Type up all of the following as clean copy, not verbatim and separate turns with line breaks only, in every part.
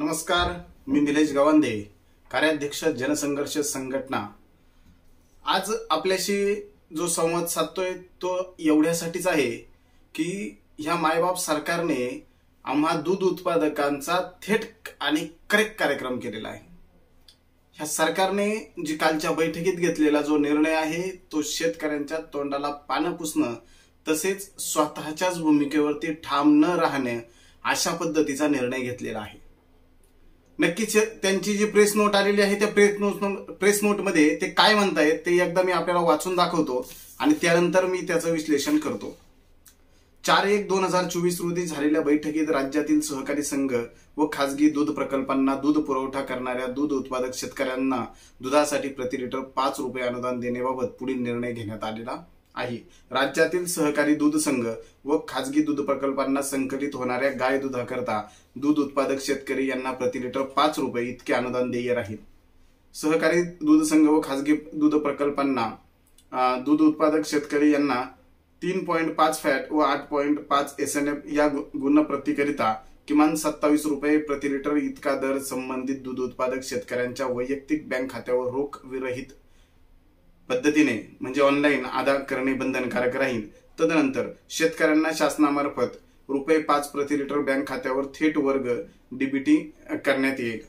नमस्कार, मी निलेश गवांदे, कार्याध्यक्ष जनसंघर्ष संघटना। आज आपल्याशी जो संवाद साधतोय तो एवढ्यासाठीच आहे की ह्या मायबाप सरकारने आम्हा दूध उत्पादकांचा थेट आणि करेक्ट कार्यक्रम केलेला आहे। ह्या सरकारने जी कालच्या बैठकीत घेतलेला जो निर्णय आहे तो शेतकऱ्यांच्या तोंडाला पानं पुसणं तसेच स्वतःच्याच भूमिकेवरती ठाम न राहणे अशा पद्धतीचा निर्णय घेतलेला आहे। नक्कीच त्यांची जी प्रेस नोट आलेली आहे त्या प्रेस नोट मध्ये ते काय म्हणतायत ते एकदा मी आपल्याला वाचून दाखवतो आणि त्यानंतर मी त्याचं विश्लेषण करतो। 4/1/2024 रोजी झालेल्या बैठकीत राज्यातील सहकारी संघ व खासगी दूध प्रकल्पांना दूध पुरवठा करणाऱ्या दूध उत्पादक शेतकऱ्यांना दुधासाठी प्रति लिटर 5 रुपये अनुदान देण्याबाबत पुढील निर्णय घेण्यात आलेला आहे। राज्यातील सहकारी दूध संघ व खासगी दूध प्रकल्पांना संकलित होणाऱ्या गाय दुधाकरता दूध उत्पादक शेतकरी यांना प्रति लिटर 5 रुपये इतके अनुदान देय राहील। सहकारी दूध संघ व खासगी दूध प्रकल्पांना दूध उत्पादक शेतकरी यांना 3.5 फॅट व 8.5 SNF या गुणप्रतीकरिता किमान 27 रुपये प्रति लिटर इतका दर संबंधित दूध उत्पादक शेतकऱ्यांच्या वैयक्तिक बँक खात्यावर रोख विरहित पद्धतीने म्हणजे ऑनलाईन अदा करणे बंधनकारक राहील। तदनंतर शेतकऱ्यांना शासनामार्फत ₹5 प्रति लिटर बँक खात्यावर थेट वर्ग डीबीटी करण्यात येईल।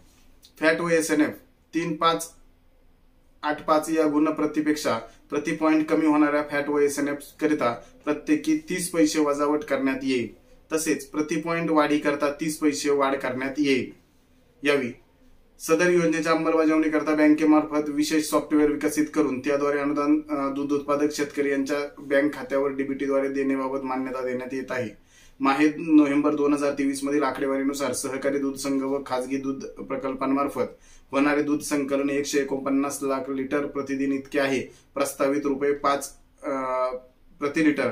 फॅट व SNF 3.5-8.5 या गुणप्रतीपेक्षा प्रति पॉइंट कमी होणाऱ्या फॅट व SNF करिता प्रत्येकी 30 पैसे वजावट करण्यात येईल। तसेच प्रति पॉइंट वाढी करता 30 पैसे वाढ करण्यात येईल। यावी सदर योजनेच्या अंमलबजावणी करता बँकेमार्फत विशेष सॉफ्टवेअर विकसित करून त्याद्वारे अनुदान दूध उत्पादक शेतकरी यांच्या बँक खात्यावर डीबीटीद्वारे देण्याबाबत मान्यता देण्यात येत आहे। माहे नोव्हेंबर 2023 मधील आकडेवारीनुसार सहकारी दूध संघ व खासगी दूध प्रकल्पांमार्फत होणारे दूध संकलन 149 लाख लिटर प्रतिदिन इतके आहे। प्रस्तावित ₹5 प्रति लिटर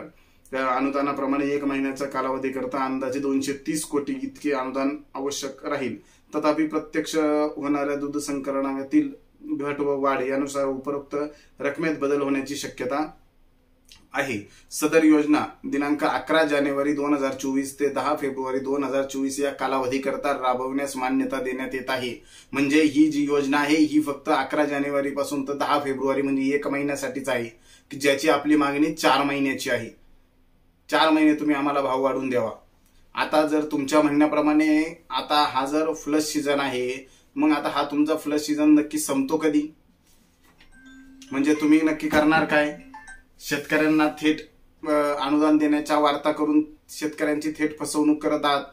अनुदानाप्रमाणे 1 महिन्याचा कालावधी करता अंदाजे 230 कोटी इतके अनुदान आवश्यक राहील। तथापि प्रत्यक्ष होणाऱ्या दूध संकलनातील घट व वाढ यानुसार उपरोक्त रकमेत बदल होण्याची शक्यता आहे। सदर योजना दिनांक 11 जानेवारी 2024 ते 10 फेब्रुवारी 2024 या कालावधी करता राबवण्यास मान्यता देण्यात येत आहे। म्हणजे ही जी योजना आहे ही फक्त 11 जानेवारी पासून तर 10 फेब्रुवारी म्हणजे 1 महिन्यासाठीच आहे की ज्याची आपली मागणी 4 महिन्याची आहे। 4 महिने तुम्ही आम्हाला भाव वाढवून द्यावा। आता जर तुमच्या म्हणण्याप्रमाणे आता हा जर फ्लश सीझन आहे मग आता हा तुमचा फ्लश सीझन नक्की संपतो कधी? म्हणजे तुम्ही नक्की करणार काय? शेतकऱ्यांना थेट अनुदान देण्याच्या वार्ता करून शेतकऱ्यांची थेट फसवणूक करत आहात।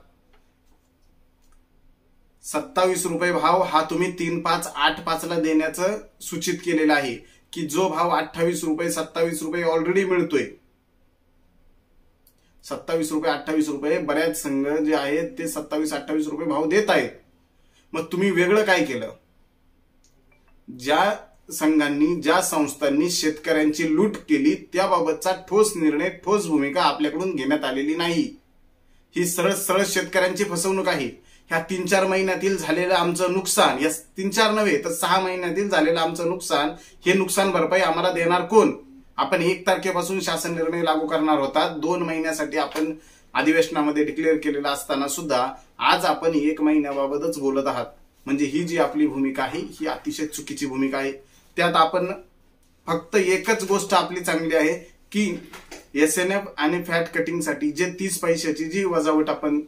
27 रुपये भाव हा तुम्ही 3.5-8.5 ला देण्याचं सूचित केलेलं आहे की जो भाव 28 रुपये 27 रुपये ऑलरेडी मिळतोय। 27 रुपये 28 रुपये बऱ्याच संघ जे आहेत ते 27-28 रुपये भाव देत आहेत। मग तुम्ही वेगळं काय केलं? ज्या संघांनी ज्या संस्थांनी शेतकऱ्यांची लूट केली त्याबाबतचा ठोस निर्णय ठोस भूमिका आपल्याकडून घेण्यात आलेली नाही। ही सरळ सरळ शेतकऱ्यांची फसवणूक आहे। ह्या 3-4 महिन्यातील झालेलं आमचं नुकसान, या 3-4 नव्हे तर 6 महिन्यातील झालेलं आमचं नुकसान, हे नुकसान भरपाई आम्हाला देणार कोण? आपण 1 तारखेपासून शासन निर्णय लागू करणार होता। 2 महिन्यासाठी आपण अधिवेशनामध्ये डिक्लेअर केलेला असताना सुद्धा आज आपण 1 महिन्याबाबतच बोलत आहात। म्हणजे ही जी आपली भूमिका आहे ही अतिशय चुकीची भूमिका आहे। त्यात आपण फक्त एकच गोष्ट आपली चांगली आहे की SNF आणि फॅट कटिंगसाठी जे 30 पैशाची जी वजावट आपण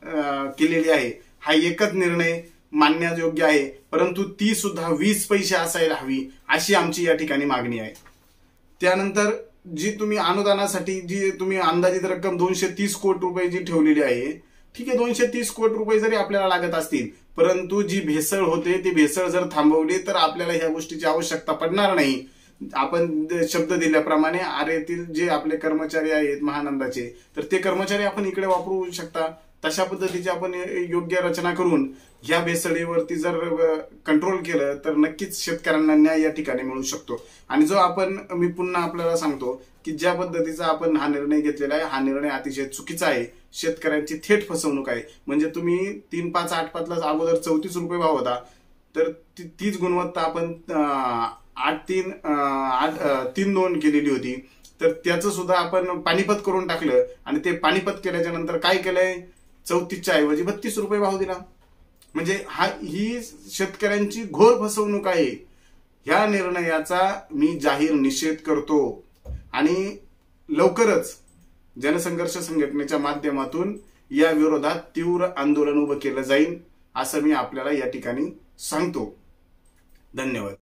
केलेली आहे हा एकच निर्णय मानण्यायोग्य आहे, परंतु ती सुद्धा 20 पैसे असायला हवी अशी आमची या ठिकाणी मागणी आहे। त्यानंतर जी तुम्ही अनुदानासाठी जी तुम्ही अंदाजित रक्कम 230 कोटी रुपये जी ठेवलेली आहे, ठीक आहे 230 कोटी रुपये जरी आपल्याला लागत असतील परंतु जी भेसळ होते ती भेसळ जर थांबवली तर आपल्याला ह्या गोष्टीची आवश्यकता पडणार नाही। आपण शब्द दिल्याप्रमाणे आरेतील जे आपले कर्मचारी आहेत महानंदाचे तर ते कर्मचारी आपण इकडे वापरू शकता। तशा पद्धतीची आपण योग्य रचना करून ह्या भेसळीवरती जर कंट्रोल केलं तर नक्कीच शेतकऱ्यांना न्याय या ठिकाणी मिळू शकतो। आणि जो आपण मी पुन्हा आपल्याला सांगतो की ज्या पद्धतीचा आपण हा निर्णय घेतलेला आहे हा निर्णय अतिशय चुकीचा आहे। शेतकऱ्यांची थेट फसवणूक आहे। म्हणजे तुम्ही 3.5-8.5 ला अगोदर 34 रुपये भाव होता तर तीच गुणवत्ता आपण 3.2 केलेली होती तर त्याचं सुद्धा आपण पानिपत करून टाकलं आणि ते पानिपत केल्याच्या नंतर काय केलंय 34च्या ऐवजी 32 रुपये भाव दिला। म्हणजे ही शेतकऱ्यांची घोर फसवणूक आहे. ह्या निर्णयाचा मी जाहीर निषेध करतो आणि लवकरच जनसंघर्ष संघटनेच्या माध्यमातून या विरोधात तीव्र आंदोलन उभं केलं जाईल असं मी आपल्याला या ठिकाणी सांगतो. धन्यवाद.